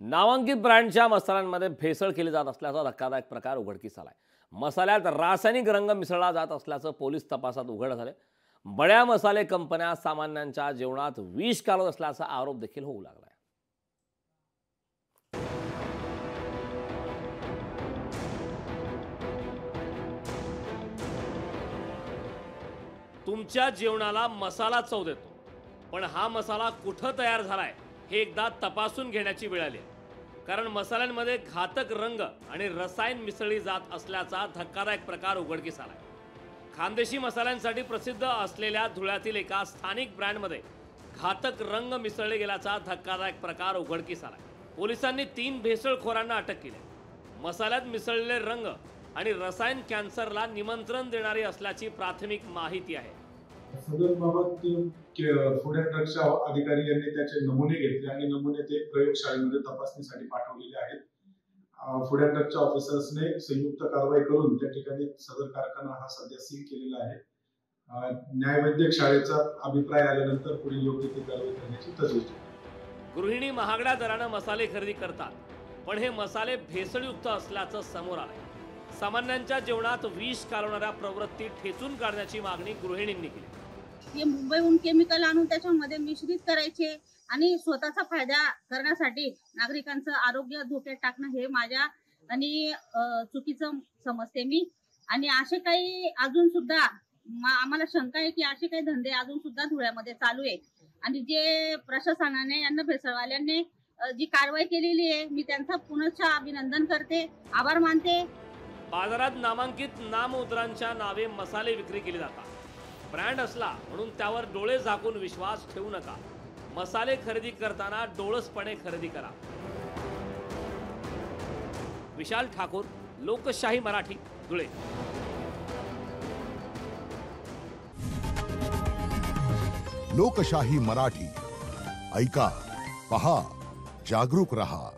नामांकित ब्रँडच्या मसाल्यांमध्ये भेसळ केली जात असल्याचा धक्कादायक प्रकार उघडकीस आलाय। मसाल्यात रासायनिक रंग मिसळला जात असल्याचं पोलीस तपासात उघड झाले। बड्या मसाले कंपन्या सामान्यांच्या जेवणात विष घालत असल्याचा आरोप देखील होऊ लागलाय। तुमच्या जेवणाला मसाला चव देतो, पण हा मसाला कुठं तयार झालाय हे एकदा तपासून घेण्याची वेळ आली आहे। कारण मसाल्यांमध्ये घातक रंग आणि रसायन मिसळली जात असल्याचा धक्कादायक प्रकार उघडकीस आलाय। खानदेशी मसाल्यांसाठी प्रसिद्ध असलेल्या धुळ्यातील एका स्थानिक ब्रँडमध्ये घातक रंग मिसळले गेल्याचा धक्कादायक प्रकार उघडकीस आलाय। पोलिसांनी 3 भेसळखोरांना अटक केली। मसाल्यात मिसळलेले रंग आणि रसायन कॅन्सरला निमंत्रण देणारी असल्याची प्राथमिक माहिती आहे। सदर बाबत फूड अँड ड्रग्सच्या अधिकारी यांनी त्याचे नमुने घेतले आणि नमुने ते प्रयोगशाळेमध्ये तपासणीसाठी पाठवलेले आहेत। फूड अँड ड्रग्सच्या ऑफिसर्सने संयुक्त कारवाई करून त्या ठिकाणी सदर कारखाना हा सध्या सील केलेला आहे। न्यायवैद्यक शाळेचा अभिप्राय आल्यानंतर पुढील योग्य ती कारवाई करण्याची तजवीज आहे। गृहिणी महागड्या दराने मसाले खरेदी करतात, पण हे मसाले भेसळयुक्त असल्याचं समोर आलंय। सामान्यांच्या जेवणात विष घालणाऱ्या प्रवृत्ती ठेचून काढण्याची मागणी गृहिणींनी केली। हे मुंबईहून केमिकल आणून त्याच्यामध्ये मिश्रित करायचे आणि स्वतःचा फायदा करण्यासाठी नागरिकांचं आरोग्य धोक्यात टाकणं हे माझ्या आणि चुकीचं समजते मी। आणि असे काही अजून सुद्धा आम्हाला शंका आहे की असे काही धंदे अजून सुद्धा धुळ्यामध्ये चालू आहे। आणि जे प्रशासनाने यांना भेसळवाल्यांनी जी कारवाई केलेली आहे मी त्यांचा पुनश्च अभिनंदन करते, आभार मानते। बाजारात नामांकित नाममुद्रांच्या नावे मसाले विक्री केले जातात। ब्रँड असला म्हणून त्यावर डोळे झाकून विश्वास ठेवू नका। मसाले खरेदी करताना डोळसपणे खरेदी करा। विशाल ठाकूर, लोकशाही मराठी, धुळे। लोकशाही मराठी ऐका, पहा, जागरूक रहा।